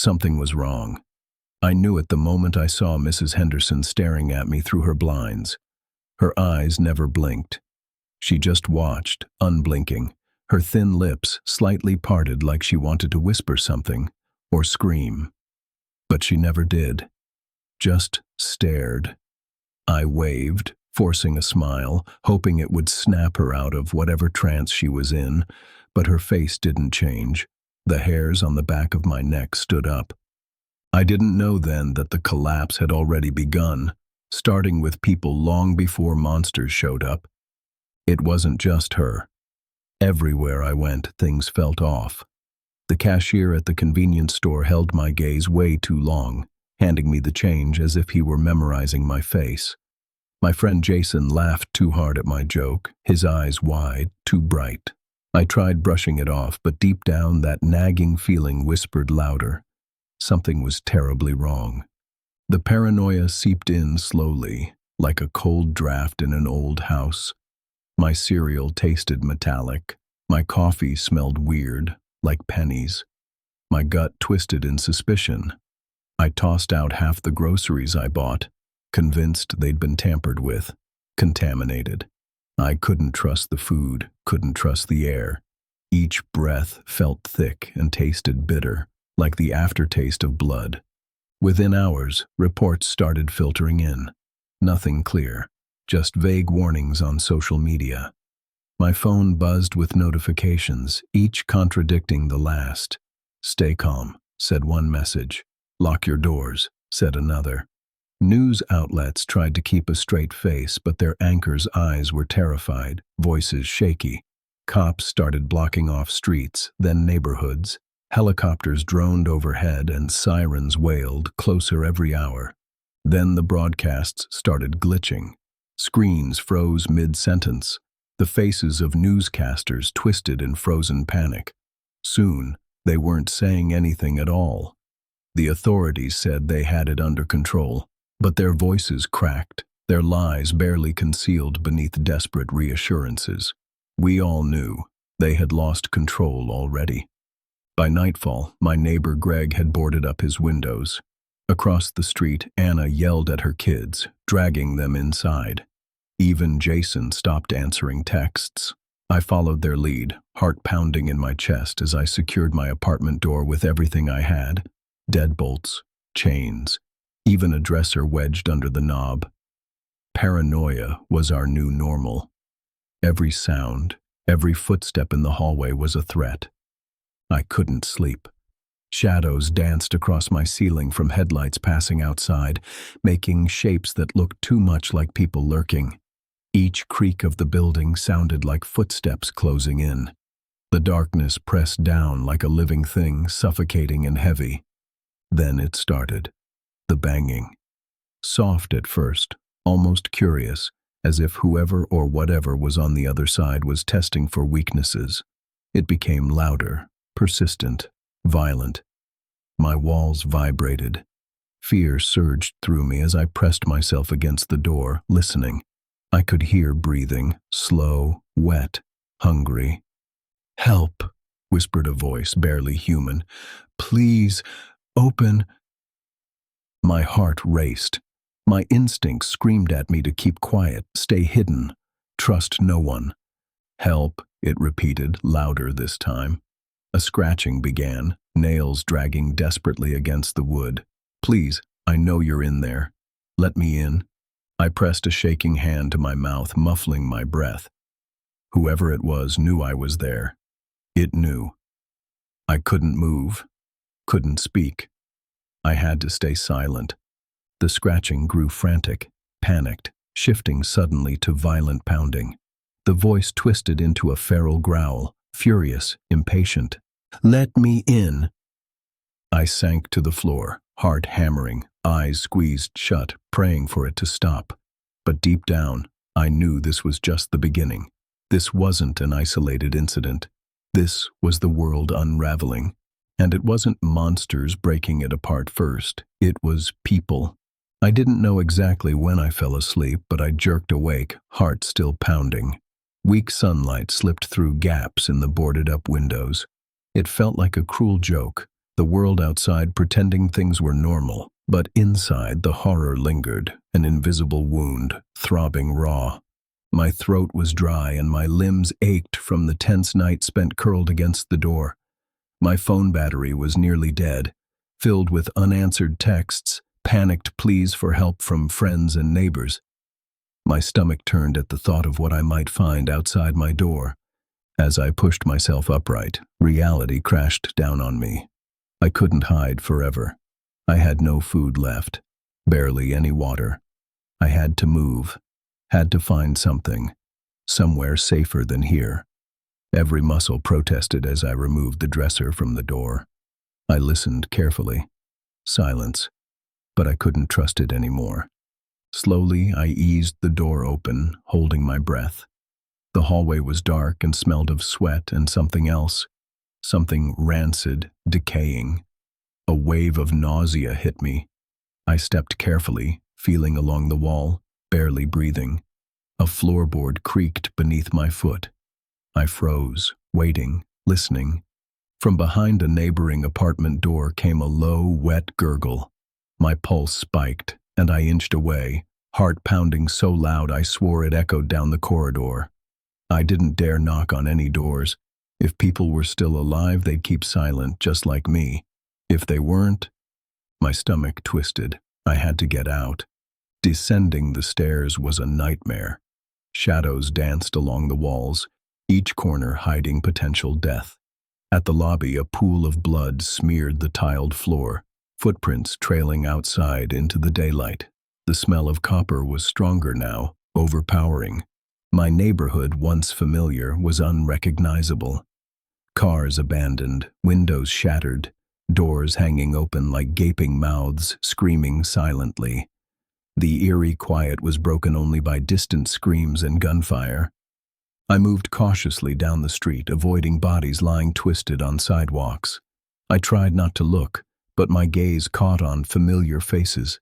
Something was wrong. I knew it the moment I saw Mrs. Henderson staring at me through her blinds. Her eyes never blinked. She just watched, unblinking, her thin lips slightly parted like she wanted to whisper something or scream. But she never did. Just stared. I waved, forcing a smile, hoping it would snap her out of whatever trance she was in, but her face didn't change. The hairs on the back of my neck stood up. I didn't know then that the collapse had already begun, starting with people long before monsters showed up. It wasn't just her. Everywhere I went, things felt off. The cashier at the convenience store held my gaze way too long, handing me the change as if he were memorizing my face. My friend Jason laughed too hard at my joke, his eyes wide, too bright. I tried brushing it off, but deep down that nagging feeling whispered louder. Something was terribly wrong. The paranoia seeped in slowly, like a cold draft in an old house. My cereal tasted metallic. My coffee smelled weird, like pennies. My gut twisted in suspicion. I tossed out half the groceries I bought, convinced they'd been tampered with, contaminated. I couldn't trust the food, couldn't trust the air. Each breath felt thick and tasted bitter, like the aftertaste of blood. Within hours, reports started filtering in. Nothing clear, just vague warnings on social media. My phone buzzed with notifications, each contradicting the last. "Stay calm," said one message. "Lock your doors," said another. News outlets tried to keep a straight face, but their anchors' eyes were terrified, voices shaky. Cops started blocking off streets, then neighborhoods. Helicopters droned overhead and sirens wailed, closer every hour. Then the broadcasts started glitching. Screens froze mid-sentence. The faces of newscasters twisted in frozen panic. Soon, they weren't saying anything at all. The authorities said they had it under control, but their voices cracked, their lies barely concealed beneath desperate reassurances. We all knew they had lost control already. By nightfall, my neighbor Greg had boarded up his windows. Across the street, Anna yelled at her kids, dragging them inside. Even Jason stopped answering texts. I followed their lead, heart pounding in my chest as I secured my apartment door with everything I had: deadbolts, chains, even a dresser wedged under the knob. Paranoia was our new normal. Every sound, every footstep in the hallway was a threat. I couldn't sleep. Shadows danced across my ceiling from headlights passing outside, making shapes that looked too much like people lurking. Each creak of the building sounded like footsteps closing in. The darkness pressed down like a living thing, suffocating and heavy. Then it started. The banging. Soft at first, almost curious, as if whoever or whatever was on the other side was testing for weaknesses. It became louder, persistent, violent. My walls vibrated. Fear surged through me as I pressed myself against the door, listening. I could hear breathing, slow, wet, hungry. "Help," whispered a voice, barely human. "Please, open." My heart raced. My instincts screamed at me to keep quiet, stay hidden, trust no one. "Help," it repeated, louder this time. A scratching began, nails dragging desperately against the wood. "Please, I know you're in there. Let me in." I pressed a shaking hand to my mouth, muffling my breath. Whoever it was knew I was there. It knew. I couldn't move, couldn't speak. I had to stay silent. The scratching grew frantic, panicked, shifting suddenly to violent pounding. The voice twisted into a feral growl, furious, impatient. "Let me in." I sank to the floor, heart hammering, eyes squeezed shut, praying for it to stop. But deep down, I knew this was just the beginning. This wasn't an isolated incident. This was the world unraveling. And it wasn't monsters breaking it apart first. It was people. I didn't know exactly when I fell asleep, but I jerked awake, heart still pounding. Weak sunlight slipped through gaps in the boarded-up windows. It felt like a cruel joke, the the world outside pretending things were normal, but inside the horror lingered, an invisible wound, throbbing raw. My throat was dry and my limbs ached from the tense night spent curled against the door. My phone battery was nearly dead, filled with unanswered texts, panicked pleas for help from friends and neighbors. My stomach turned at the thought of what I might find outside my door. As I pushed myself upright, reality crashed down on me. I couldn't hide forever. I had no food left, barely any water. I had to move, had to find something, somewhere safer than here. Every muscle protested as I removed the dresser from the door. I listened carefully. Silence, but I couldn't trust it anymore. Slowly, I eased the door open, holding my breath. The hallway was dark and smelled of sweat and something else, something rancid, decaying. A wave of nausea hit me. I stepped carefully, feeling along the wall, barely breathing. A floorboard creaked beneath my foot. I froze, waiting, listening. From behind a neighboring apartment door came a low, wet gurgle. My pulse spiked, and I inched away, heart pounding so loud I swore it echoed down the corridor. I didn't dare knock on any doors. If people were still alive, they'd keep silent, just like me. If they weren't, my stomach twisted. I had to get out. Descending the stairs was a nightmare. Shadows danced along the walls, each corner hiding potential death. At the lobby, a pool of blood smeared the tiled floor, footprints trailing outside into the daylight. The smell of copper was stronger now, overpowering. My neighborhood, once familiar, was unrecognizable. Cars abandoned, windows shattered, doors hanging open like gaping mouths, screaming silently. The eerie quiet was broken only by distant screams and gunfire. I moved cautiously down the street, avoiding bodies lying twisted on sidewalks. I tried not to look, but my gaze caught on familiar faces.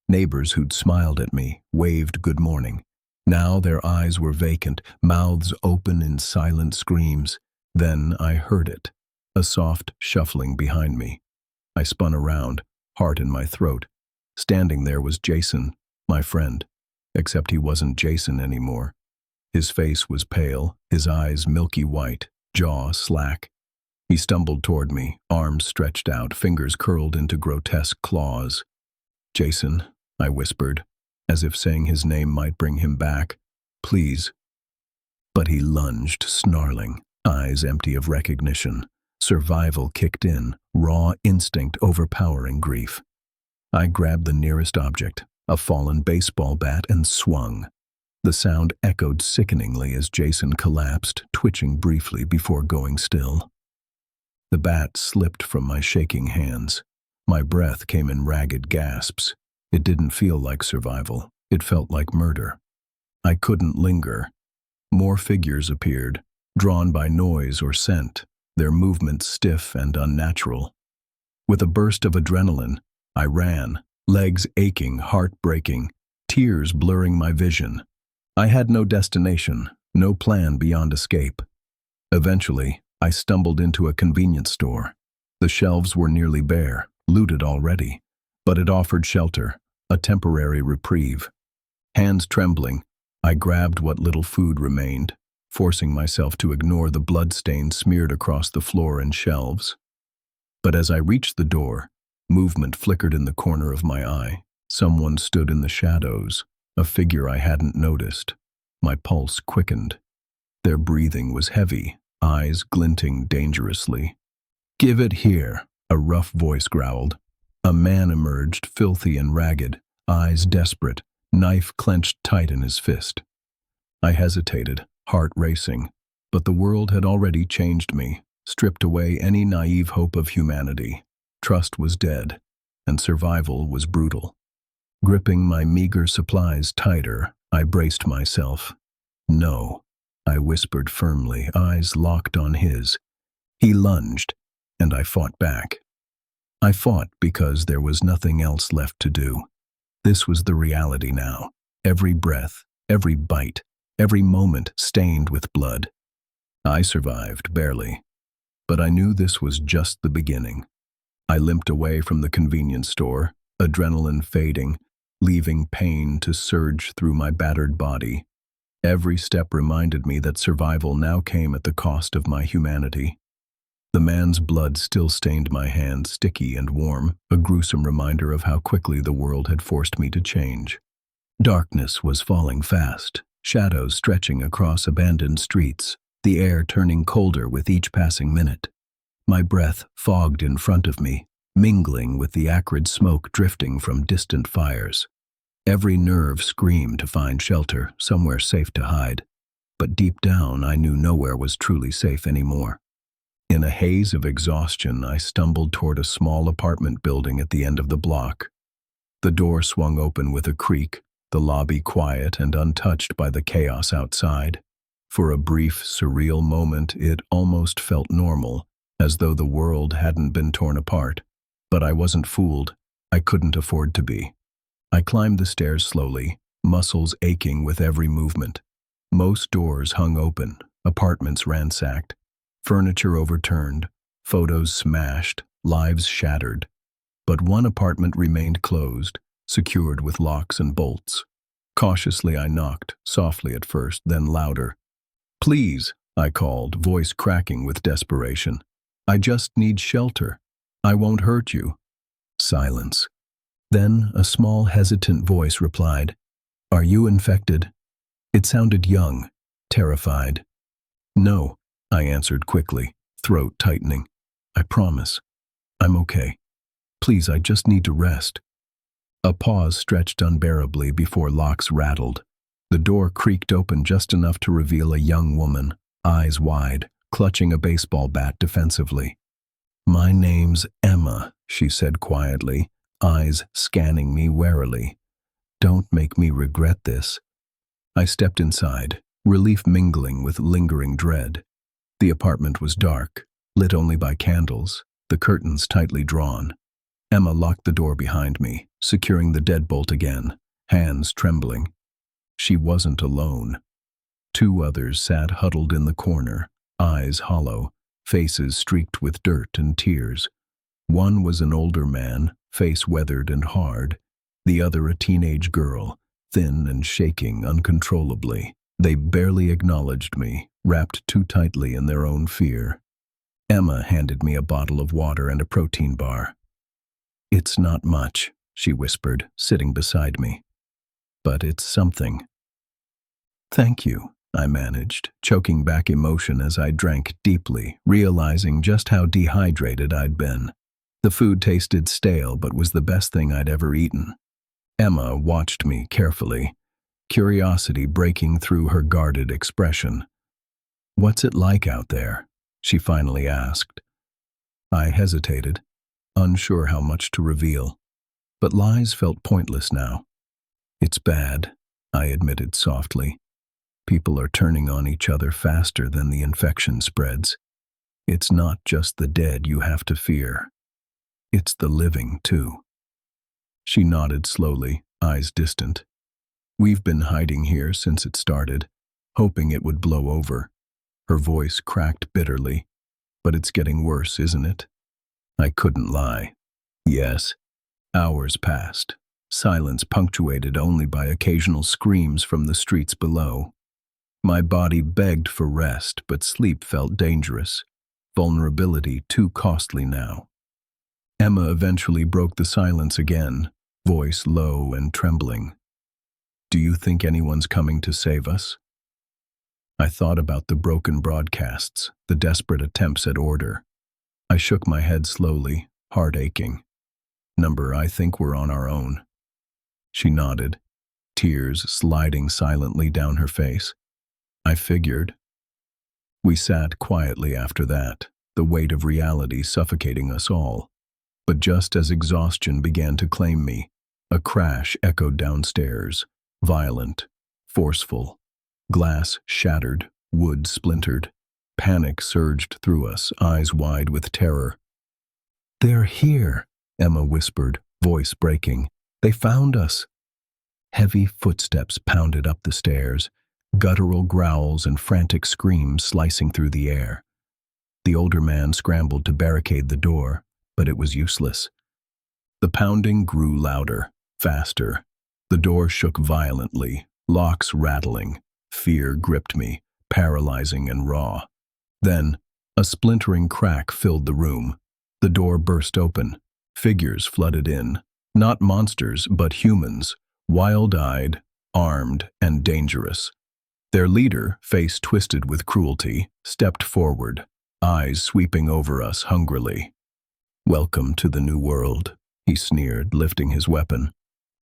Neighbors who'd smiled at me, waved good morning. Now their eyes were vacant, mouths open in silent screams. Then I heard it, a soft shuffling behind me. I spun around, heart in my throat. Standing there was Jason, my friend, except he wasn't Jason anymore. His face was pale, his eyes milky white, jaw slack. He stumbled toward me, arms stretched out, fingers curled into grotesque claws. "Jason," I whispered, as if saying his name might bring him back. "Please." But he lunged, snarling, eyes empty of recognition. Survival kicked in, raw instinct overpowering grief. I grabbed the nearest object, a fallen baseball bat, and swung. The sound echoed sickeningly as Jason collapsed, twitching briefly before going still. The bat slipped from my shaking hands. My breath came in ragged gasps. It didn't feel like survival. It felt like murder. I couldn't linger. More figures appeared, drawn by noise or scent, their movements stiff and unnatural. With a burst of adrenaline, I ran, legs aching, heart breaking, tears blurring my vision. I had no destination, no plan beyond escape. Eventually, I stumbled into a convenience store. The shelves were nearly bare, looted already, but it offered shelter, a temporary reprieve. Hands trembling, I grabbed what little food remained, forcing myself to ignore the bloodstains smeared across the floor and shelves. But as I reached the door, movement flickered in the corner of my eye. Someone stood in the shadows, a figure I hadn't noticed. My pulse quickened. Their breathing was heavy, eyes glinting dangerously. "Give it here," a rough voice growled. A man emerged, filthy and ragged, eyes desperate, knife clenched tight in his fist. I hesitated, heart racing, but the world had already changed me, stripped away any naive hope of humanity. Trust was dead, and survival was brutal. Gripping my meager supplies tighter, I braced myself. "No," I whispered firmly, eyes locked on his. He lunged, and I fought back. I fought because there was nothing else left to do. This was the reality now. Every breath, every bite, every moment stained with blood. I survived, barely. But I knew this was just the beginning. I limped away from the convenience store, adrenaline fading, leaving pain to surge through my battered body. Every step reminded me that survival now came at the cost of my humanity. The man's blood still stained my hands, sticky and warm, a gruesome reminder of how quickly the world had forced me to change. Darkness was falling fast, shadows stretching across abandoned streets, the air turning colder with each passing minute. My breath fogged in front of me, mingling with the acrid smoke drifting from distant fires. Every nerve screamed to find shelter, somewhere safe to hide. But deep down, I knew nowhere was truly safe anymore. In a haze of exhaustion, I stumbled toward a small apartment building at the end of the block. The door swung open with a creak, the lobby quiet and untouched by the chaos outside. For a brief, surreal moment, it almost felt normal, as though the world hadn't been torn apart. But I wasn't fooled. I couldn't afford to be. I climbed the stairs slowly, muscles aching with every movement. Most doors hung open, apartments ransacked, furniture overturned, photos smashed, lives shattered. But one apartment remained closed, secured with locks and bolts. Cautiously I knocked, softly at first, then louder. "Please," I called, voice cracking with desperation. "I just need shelter. I won't hurt you." Silence. Then a small, hesitant voice replied, "Are you infected?" It sounded young, terrified. "No," I answered quickly, throat tightening. "I promise. I'm okay. Please, I just need to rest." A pause stretched unbearably before locks rattled. The door creaked open just enough to reveal a young woman, eyes wide, clutching a baseball bat defensively. "My name's Emma," she said quietly, eyes scanning me warily. "Don't make me regret this." I stepped inside, relief mingling with lingering dread. The apartment was dark, lit only by candles, the curtains tightly drawn. Emma locked the door behind me, securing the deadbolt again, hands trembling. She wasn't alone. 2 others sat huddled in the corner, eyes hollow, faces streaked with dirt and tears. One was an older man, face weathered and hard, the other a teenage girl, thin and shaking uncontrollably. They barely acknowledged me, wrapped too tightly in their own fear. Emma handed me a bottle of water and a protein bar. "It's not much," she whispered, sitting beside me. "But it's something." "Thank you," I managed, choking back emotion as I drank deeply, realizing just how dehydrated I'd been. The food tasted stale but was the best thing I'd ever eaten. Emma watched me carefully, curiosity breaking through her guarded expression. "What's it like out there?" she finally asked. I hesitated, unsure how much to reveal, but lies felt pointless now. "It's bad," I admitted softly. "People are turning on each other faster than the infection spreads. It's not just the dead you have to fear. It's the living, too." She nodded slowly, eyes distant. "We've been hiding here since it started, hoping it would blow over." Her voice cracked bitterly. "But it's getting worse, isn't it?" I couldn't lie. Yes. Hours passed, silence punctuated only by occasional screams from the streets below. My body begged for rest, but sleep felt dangerous, vulnerability too costly now. Emma eventually broke the silence again, voice low and trembling. "Do you think anyone's coming to save us?" I thought about the broken broadcasts, the desperate attempts at order. I shook my head slowly, heart aching. "I think we're on our own." She nodded, tears sliding silently down her face. "I figured." We sat quietly after that, the weight of reality suffocating us all. But just as exhaustion began to claim me, a crash echoed downstairs, violent, forceful. Glass shattered, wood splintered. Panic surged through us, eyes wide with terror. "They're here," Emma whispered, voice breaking. "They found us." Heavy footsteps pounded up the stairs, guttural growls and frantic screams slicing through the air. The older man scrambled to barricade the door, but it was useless. The pounding grew louder, faster. The door shook violently, locks rattling. Fear gripped me, paralyzing and raw. Then, a splintering crack filled the room. The door burst open. Figures flooded in. Not monsters, but humans, wild-eyed, armed, and dangerous. Their leader, face twisted with cruelty, stepped forward, eyes sweeping over us hungrily. "Welcome to the New World," he sneered, lifting his weapon.